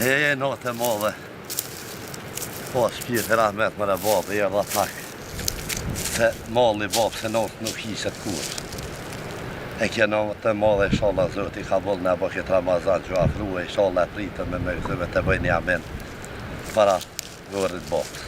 E natë madhe. Po shpirë rahmet më në babë, e dhe tak. Se malli babë se natë nuk hishet kur. E kjena të madhe, inshallah, Zoti ka bëllë në bëkit Ramazan që afruhe, inshallah, pritën me mërzëve të bëjnë amen para vërit babës.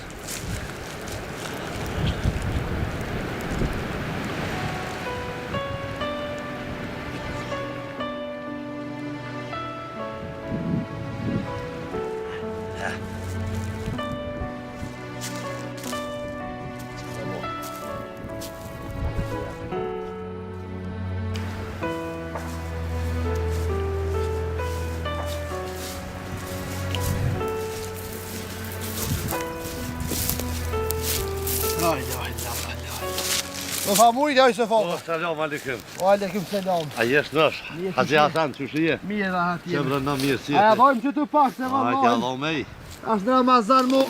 Më fa mujt, ja i se falë. Salam aleikum. Wa aleikum selam. A jesh nësh? Haxhi Hasan, që shije? Mirë dhe hati. Që brënda mirë si A vojmë që të pak se A, vallaj. kja Allah me i. Ashtë në Ramazan mu.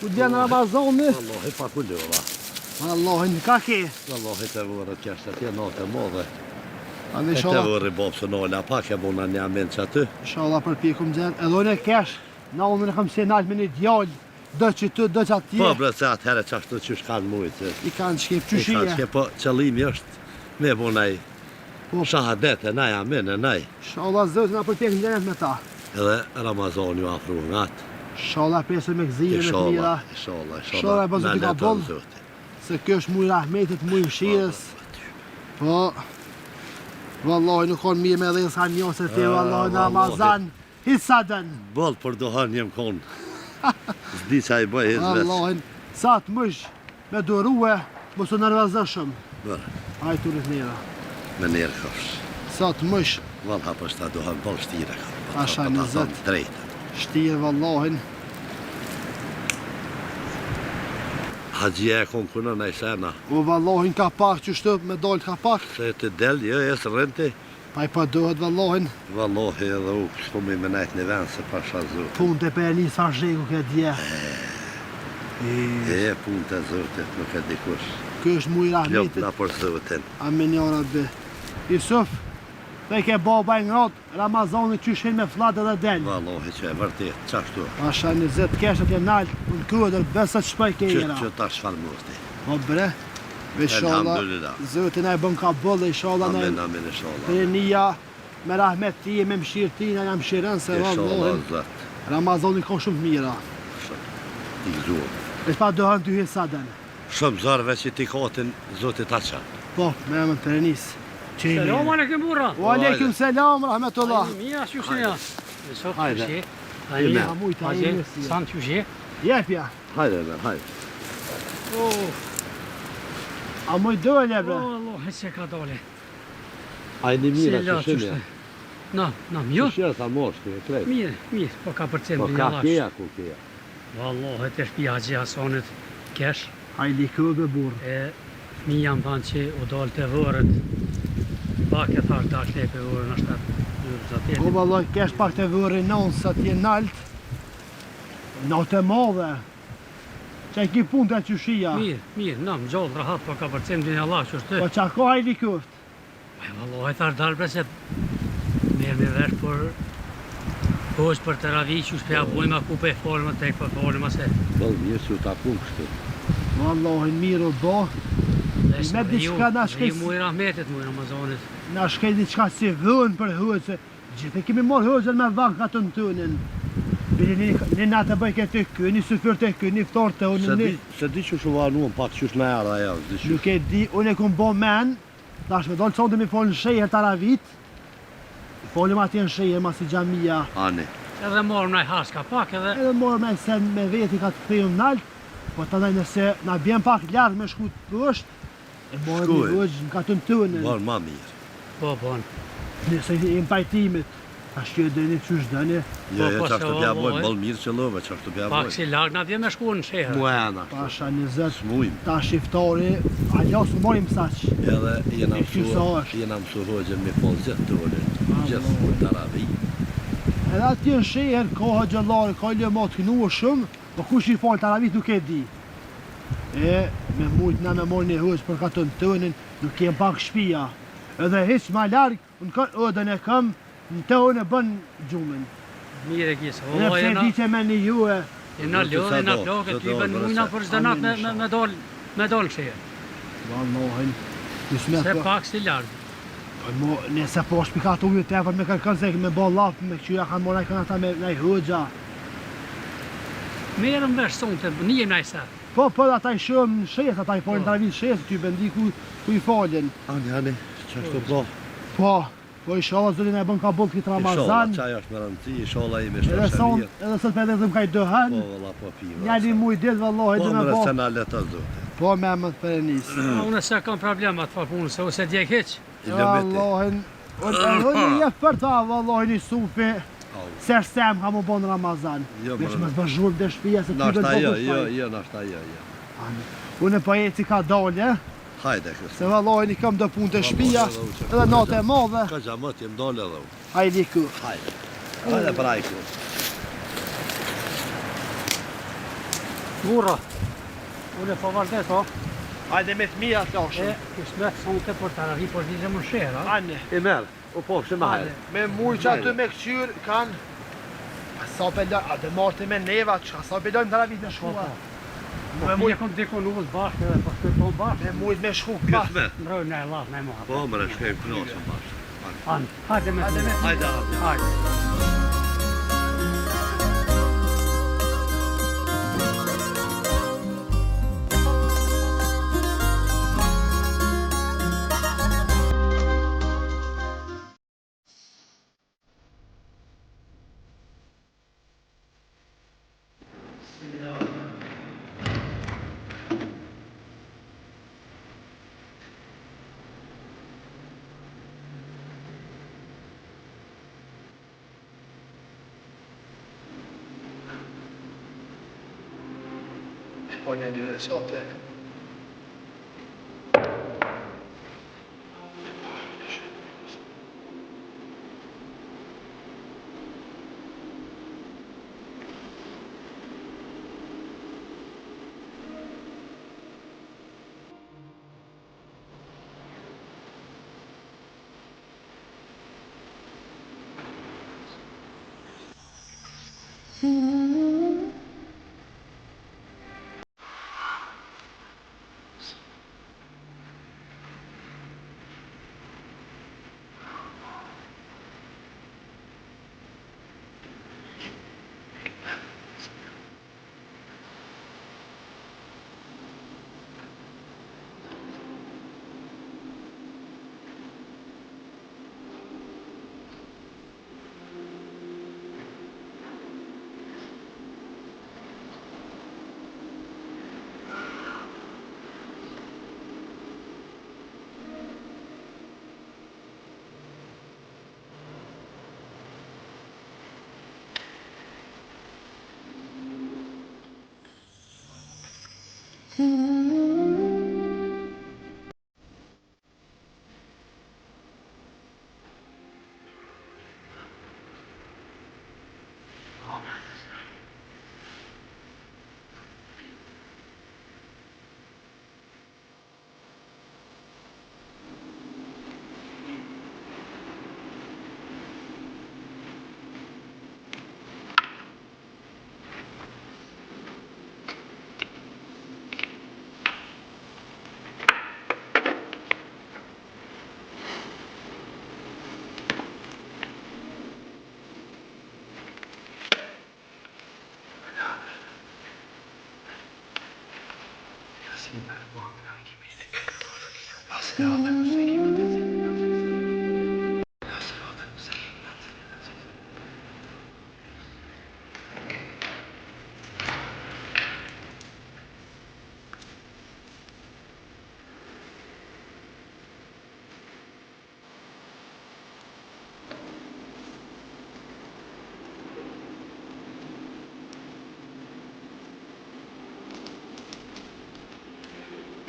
Ku t'vjen Ramazani. Wallahi pa kulli, valla. Wallahi, ka ke. Wallahi të vërët kjashtë atje natë e madhe. Ande E të inshallah. vërë babë së nola, pa ke bona një amen që aty. Inshallah për pikum gjenë. Edhe unë e kesh. Na unë në kam se nalë me një djallë. Do që të, do që atje. Po bre, se atëherë që ashtu që shkanë mujtë. I kanë shkep I qyshije. kanë që po qëllimi është me bonaj Po. shahadet e naj, amen e naj. Inshallah zëtë na për pikum gjenet me ta. Edhe Ramazan ju afru nga atë. Inshallah presë me gzire me të mira. Inshallah, Inshallah, po Zoti ka bollë. Se kjo është muj rahmetit, muj mshirës. Po. Wallahi nuk konë mirë me dhe sa njohë se ti wallahi në Ramazan. Hisaden. Bolë për dohan jem konë. Zdi që a i bëj hizmet. Allahin, sa të mësh me duruhe, mos të nervazëshëm. Bërë, Aj turit njëra. me njerë kësh. Sa të mësh, Valha për shta dohan bëllë shtire ka. Asha në zët. Drejtë. shtirë vallahin. Haxhia e konë kënë në i sena. O vallahin ka pak që shtëp me dollë ka pak. Se të del, jo, jesë rënti. Pa i pa dohet vallahin. Vallahi edhe u shkumi me najtë një vend se pasha zotë. Punë të për një sa zhegu këtë dje. E punë të zotit nuk e dikush. Kjo është muj Plop rahmetit. na për zotin. Amen ja Rabbi. Jusuf, dhe ke baba i ngrot, Ramazani që shen me flat edhe del. Vallahi që e vërtet, qashtu. Asha 20 keshet e nalë, unë kryodër, besa që shpaj ke jera. Që ta shfalmosti. Po bre, inshallah, Elhamdulillah. Zotin e bën ka bëllë, inshallah, Amen, në amen, inshallah. nia me rahmet ti, me mshirë ti, në jam mshirën, se Inshallah, vallahin, zot. Ramazani ka shumë të mira. I gëzuar. E pa dohan të hysaden. Shumë zarve që ti katin zotit aqa. Po, me emën të renis. Selam aleyküm burra. Wa aleikum selam, rahmetullah. Mia şu şey ya. Çok Haydi. şey. Yeme. Ha mujta, Hadi. jemi. San şu şey. Jepja. Hajde, me, hajde. A muj dole, bre. Allah hiç ka dole. Hajde mira që Selam shënja. Nam jo. Që shërë sa moshtë, e krejt. Mirë, po ka përcen Po një ka Allah. keja ku keja. Vallahi të shtëpi Haxhi Hasanit kesh. Hajli këgë burë. E mi jam thënë që u dal të vërët. Pak e thash dash lepe vërën është atë. O vallaj, kesh pak të vërë non sa t'je nalt. Natë e madhe. Që ki punë të qyshia. Mirë, nam gjallë rahat po ka përcen një Allah që është. Po qa ko hajli këft. Vallahi thash dal se merr me vesh për Posh për të ravi që shpeja bojma ku pe folma tek për folma se Bëllë mirë që ta punë kështu. Wallahi mirë o do. Me diçka na shkej. Muj rahmetit, muj Ramazanit. Na shkej diçka si hën për hëzë. Gjithë e kemi morë hëzën me vang ka të në tënin. Bili një natë bëj këtë kë, një sufër të kë, një ftor të unë. Se di që shuvanuam pak që shna era ja. Nuk e di, unë e kumë bo men. Tash me dollë sonde mi folë në shejher të aravit. Folim atje në shejher, ma si gjamia. Ani. Edhe morëm naj haska pak edhe Edhe morë me sen me veti ka të thejëm nalt. Po të ndaj nëse na bjen pak ljarë me shku të pësht. E morë një vëgjë në ka të në tënën. Barë ma mirë. po bon. Nëse i në pajtimit. Tash që dëni qysh dëni. Jo, po, që ashtu se pja valloj. bojnë, bëllë mirë që love, që ashtu pja Pak bojnë. si larg na vjen me shku në sheher. Muena. Pasha 20. Smujmë. Ta shiftari, ajo së morim saq. Edhe jena E qysa është. mësu hoxhën me folë gjithë të ullin. Gjithë për të arabi. Edhe atje në sheher, ka gjëllari, ka lëma të kënua shumë, po kush i falë të aravit nuk e di. E me mujt na me morë një hëzë për katën tënin, nuk jem pak shpia. Edhe hiç ma larg, unë kanë ëdën e kam, në të unë e bën gjumën. Mire gjithë. Edhe pse di që me një ju e... E na lodhe, na plake, ty bën mujna për çdo natë me dal kështu. Vallahin. Se pak si larg. Nëse po shpikat ujë tepër me kërkon se me bë llaf me qyra kanë morë kanë ata me nai hoxha. Merrem vesh sonte, nijem najsa. Po ata i shumë shes, ata i folën tani shes, ty bendi ku i falen. Ani, ç'është bë? Po inshallah zërin e bën ka boll këtë Ramazan. Inshallah çaj është me rëndësi, inshallah i me Edhe shoshamia. edhe sot me dhëm kaj dëhan. Po valla po pi. Ja një muj ditë vallahi Po dhe me më po. se na leta zote. Po me më të perenis. Unë se kam problema të punës, ose djeg hiç. Vallahin. Unë jep për ta vallahi një sufi. Se sem ka më bon Ramazan. Vesh më zbë zhurmë dhe shpia se ty Nashta bëtë jo, nashta jo. Unë po eci ka dalje. Hajde kështë. Se vallahi një kam do punë të shpia. Edhe natë e madhe. Ka xhamat jem dole edhe unë. Hajde ku. Hajde. Hajde brajku. Burra. Unë po vazhdet, po. Hajde me të mija të E, kështë me sonte për të arri, por vizhe më shera. Ane. I merë, u po shë me hajde. Me muj që aty me këqyr kanë. Sa peloj, a dhe marti me neva, që sa pelojmë të ravit me shkua. Me muj kom dikon uvës bashkë edhe po shkoj po bashkë. Me mujt me shku ka. Këtë me? Mbroj në e laf, në e moha. Po më rëshkojmë kënosën bashkë. Anë, hajde me të Hajde. Hajde. Po një një sote.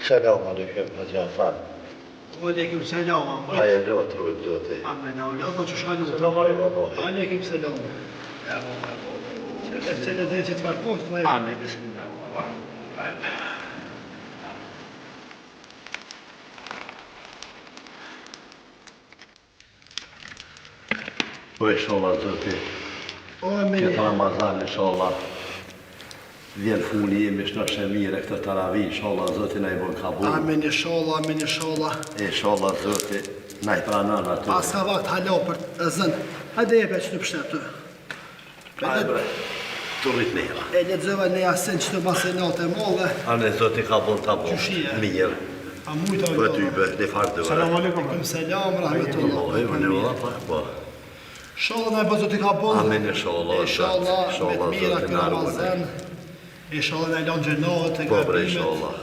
Selam aleyküm Hacı Afan. Aleyküm selam. Hayırlı oturun zote. Amen. Allah që shkallë të travajë. Aleyküm selam. Se le dhe që të farë postë. Amin. Bismillah. Po inshallah zote. Këtë Ramazan, inshallah, vjen funi jemi shnosh e mire këtë taravi, inshallah, Zotin e i bon kabul. Amin, inshallah, amin, inshallah. Inshallah, Zotin na i pranon aty. Pas ka vakt halo për të zënë. Hajde e që të pështet të. Hajde bre, të rrit nera. E lexova në jasin që të masenat e madhe. Ane Zotin ka bon të bon, Qyshie. mirë. A mujta Për ty be, në fardë Salam alaikum. Aleikum selam, rahmetullah. E më në vëllat pak po. Inshallah na bëzot i ka bon. Amin, inshallah, Inshallah, me të mira Zotin këtë na ruan. Ramazan. Inshallah na lanë gjenat e Po bre, gabimet. inshallah.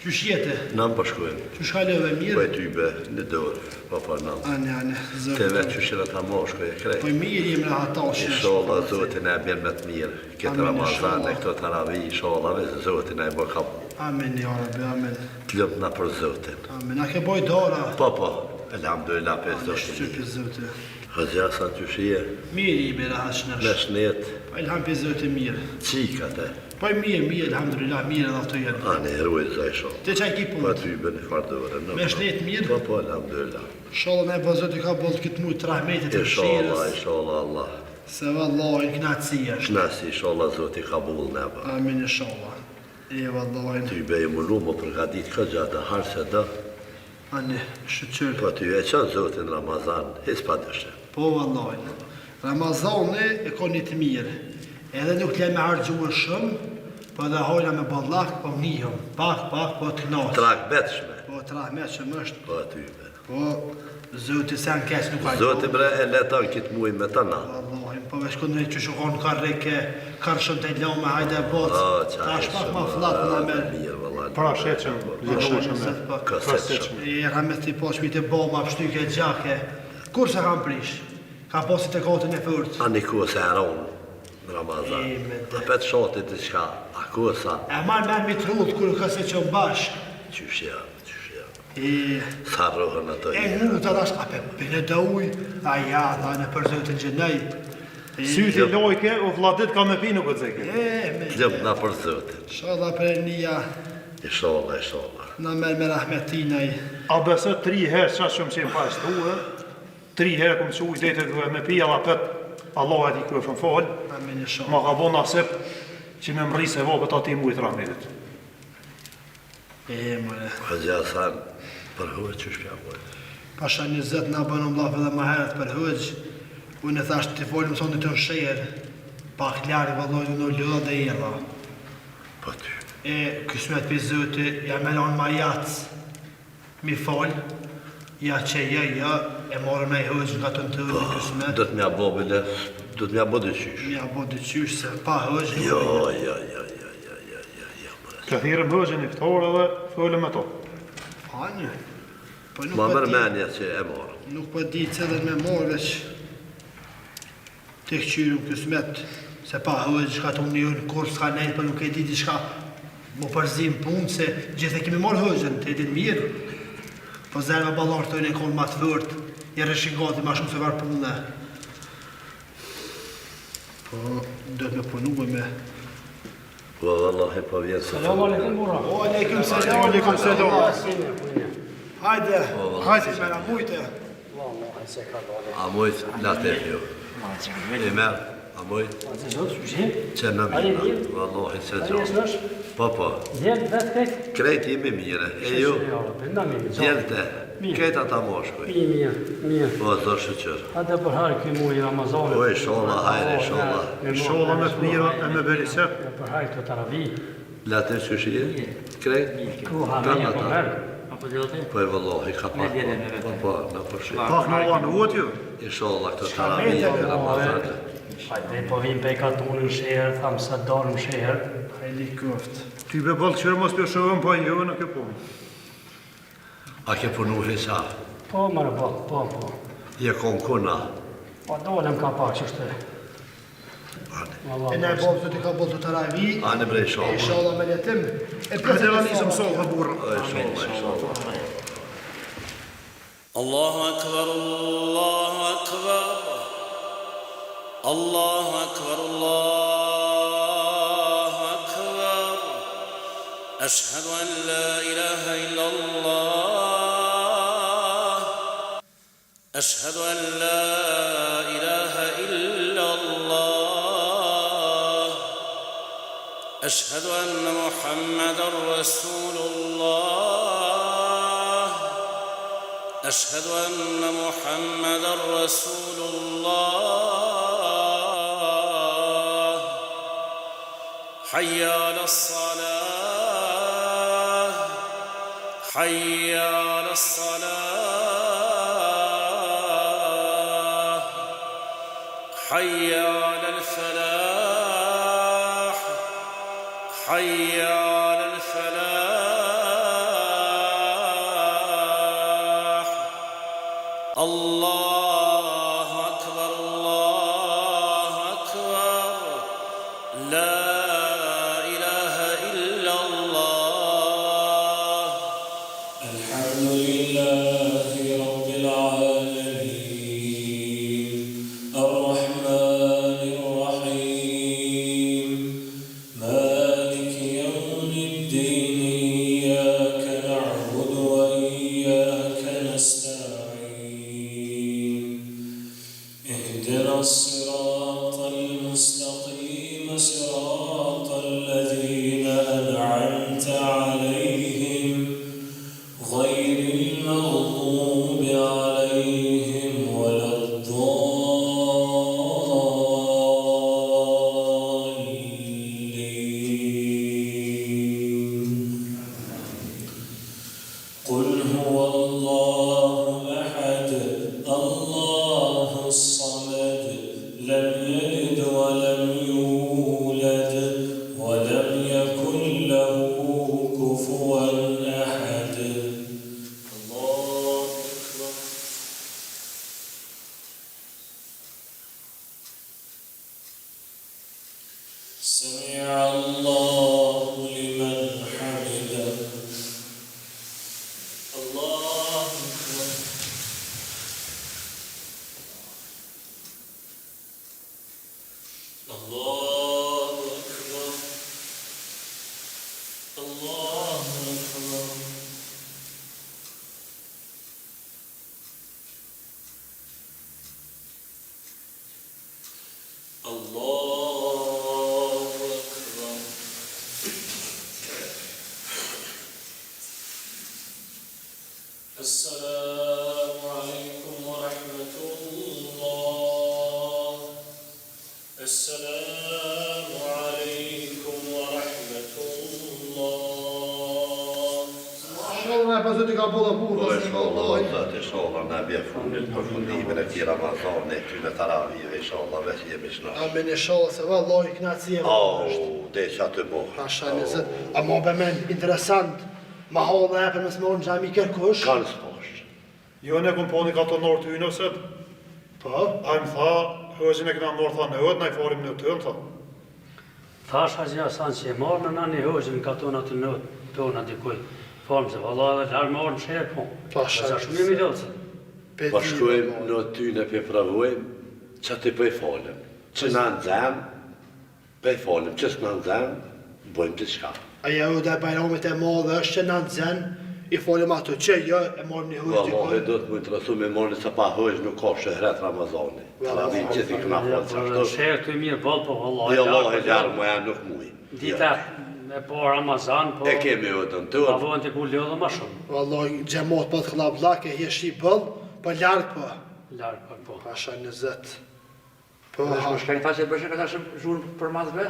Qysh jete? Në më përshkujnë. Qysh kalove Po mirë? e ty be, në dorë, po po në. Ane, Te zërë. vetë që shirë ta moshko e Po krej. mirë jem në hatash. Inshallah, Zotin e bjen me të mirë. Këtë Amin, Ramazan inshallah. e këtë taravi, inshallah, ve Zotin e i bon kabul. Amin, ya Rabbi, amin. Të lëmë na për Zotin. Amin. A ke boj dora? Po, elhamdulillah për Zotin. Shqypi zëtë. Hëzja sa të shije, Mirë i bera hashnash. në shnet, Po elhampi zëtë mirë. qikate, Po mirë, elhamdulillah, mirë edhe ato jenë. anë e ruaj zaj shumë. Te qaj ki Po punë? aty bën e fardore. Me shnet mirë? Po, elhamdulillah. Shalom e bëzot i ka bëllë këtë mujtë të rahmetit të Inshallah, shirës. inshallah Allah. Se vallahin knatësia është. Nasi, inshallah, Zoti ka bull në ba. Amin, inshallah. E vallahin. Ty be e mullu më përgatit ka gjatë harë se da. Ane, shëqër. Po ty e qanë Zotin Ramazan, hes pa dëshe. Po vallahin. Ramazani e ka një të mirë. Edhe nuk t'le me hargjuë shumë, po edhe hojna me ballak, po mnihëm. Pak, po të knaqë. Trak betshme. Po të rahmet që më është. Po aty be. Po, zoti sen keq nuk ka Zoti bre e leton këtë muj me të na. Allahin, po veç këndre që shukon ka reke, ka shumë të lome, hajde e botë. O, Ta shpak ma flatë në me. Mirë, vëllat. Pra sheqëm, ligohëshëm me. Kësetsëm. E ramet të i po shmit e boma, pështyke gjake. Kur se kam prish? Ka posit e kotën e fërt. A një ku se eronë në Ramazan. A petë shotit të qka, a ku sa, E marrë me mi trullë kur këse që më bashkë. qyshja. E Sa rohën ato e i. mu të dash, a pe në të uj, a ja, dha në për zëtën gjenaj. Syti lojke, o vladit ka me pi nuk e dzeke. Me Lëmë na për Zotin. shala për nija, Inshallah, inshallah. na merë me rahmetinaj. A besë 3 herë qatë shumë qenë pa shtuë, 3 herë këmë që ujdetet duhe me pi, alla pet, Allah e di kërë fën falë, Amin e shala. ma ka bo nasip që me mri se vopët ati mujtë rahmetit. E mëre. Hëzja san, për hëve që shpja pojtë. Pasha 20 na bënë mlaf edhe ma herët për hëgjë. Unë e thashtë të folëm sonë të në shërë. Pak lari vëllojnë në lëdhe dhe jela. Po ty. E kësmet për zëti, ja me lanë ma jatës. Mi falë. Ja që ja, e morë me i hëgjë nga të në të në kësmet. Do të mja bo bile, do të mja bo dyqysh. Mi a bo dyqysh se pa hëgjë. Jo, Të thirëm hëgjën i fëtorë edhe fëllë me to. Anje. Po nuk ma po mërë di, menja që e morë. nuk po di që edhe me morë veç. Të këqyru kësmet. Se pa hëgjë, shka të unë një në kur s'ka nejtë, për nuk e di shka mu përzim punë, se gjithë e kemi morë hëgjën, të edin mirë. Po zerve balarë të e konë ma të vërt, i rëshin gati ma shumë se varë punë. Po, do të me punu me... Po, vallahi, po vjen se Salam alaikum burra. O, aleikum selam. Aleikum selam. Hajde, hajde, me na mujte. Vallahi se ka dole. A mujtë, latë e jo. E merë, a mujtë, Se zot, shushim? që në Ari vinë. mirë? Vallahi, se Ari gjohë. esnash? Po, po. Djerë vetë këtë? Krejt jemi mire, e ju, Bënda mirë. djelte, Mirë. krejta ta moshkoj. Pi mirë. Po, zdo shëqërë. Ate për harë këj muaj Ramazanit. Po, inshallah, hajde, inshallah. Shola me të mira e me berisep. Për harë këtë taravi. Latë e që shije, krejt, Ku hamenja për herë. Apo djelte? po e vallahi, ka pak, po, në përshim. Pak në ua në uat ju. Inshallah, këtë taravi, e Ramazanit. Hajde, po vim pe katunë në shërë, thamë se dorë në shërë. Hajde këft. Ty be bëllë qërë mos për shëvëm pa jo në kjo punë. A ke punu hisa, Po, mërë po. je kon kuna. Po, dolem ka pak që shtë. E ne bobë të ka bëllë të të ravi. Anë bre, inshallah. Inshallah me jetim. E Hajde la nisëm sollë dhe burë. Inshallah. الله أكبر الله أكبر الله أكبر الله أكبر أشهد أن لا إله إلا الله أشهد أن لا إله إلا الله أشهد أن محمدا رسول الله أشهد أن محمدا رسول الله حي على الصلاة حي على الصلاة حي على الفلاح حي على الفلاح الله أكبر الله أكبر لا إله إلا الله الحمد لله رب العالمين الرحمن الرحيم مالك يوم الدين إياك نعبد وإياك نستعين اهدنا الصراط المستقيم صراط الذين أنعمت عليهم غير المغضوب عليهم ولا الضالين قل هو الله أحد الله الصمد لم يلد ولم يولد ولم يكن له كفوا أحد الله أكبر سمع الله لمن حمده الله أكبر الله أكبر الله أكبر الله أكبر السلام عليكم ورحمة الله السلام عليكم ورحمة الله Inshallah pas të ka bolla Po punë. inshallah, zot inshallah na bje fundit përfundimin e këtij Ramazani, këtyre taravive inshallah vetë jemi shnosh. Amen inshallah se vallahi knaçi e Oh, dhe që atë bo. Pasha nëzët, a ma bemen interesant, ma hallë e për mësë morë në gjami kërkush. Kanë s'poshtë. Jo ne kom poni ka të norë të ynë ose, Po, a më tha, hëzën e këna morë tha në hëtë, na i farim në të hëmë, tha. Thash Haxhi Hasan që e marrë në nani hojën ka tona të në tona dikuj. Formë se valla dhe larë marrë në shërë po. Pasha Sa shumë jemi dhotë. Po shkojmë në ty në pe provojmë, që të për falem. Që në nëzëm, për falem, që s'në nëzëm, bojmë të qka. Aja u dhe bajramit e madhe është që në nëzën, i folim ato që jo e morëm një hujtë Wallahi do të më interesu me morën se pa hojsh nuk ka shëhret Ramazani. Taravih gjithi këna falë që ashtu. Shërë të mirë bëllë po valla. Dhe Allah e gjarë më janë nuk muj. Dita e po Ramazan po. E kemi odën të Pa odë. vojnë të ku lodhë ma shumë. Wallahi gjemot po të këllab lake, jeshi bëllë, po lartë po. Larë po. Pasha nëzët. Po, Dhe shko shkani tha që bëshë këta shumë zhurë për mazve?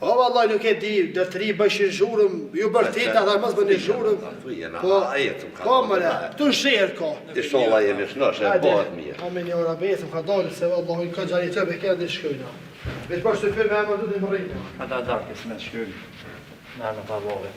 o vallahi nuk e di, dhe të ri bëshin zhurëm, ju bërtit, ata mësë bëni zhurëm. Atu jena, Po, a jetëm ka. po mëre, të në shirë ka. Inshallah jemi shnosh e bëhet mirë. Amen një ora besëm, ka dalë se vallahi ka gjari të be kërë dhe shkojna. Veç bashkë të firme e më du të më rritë. Ata darkës me shkyllë. Në pa bove.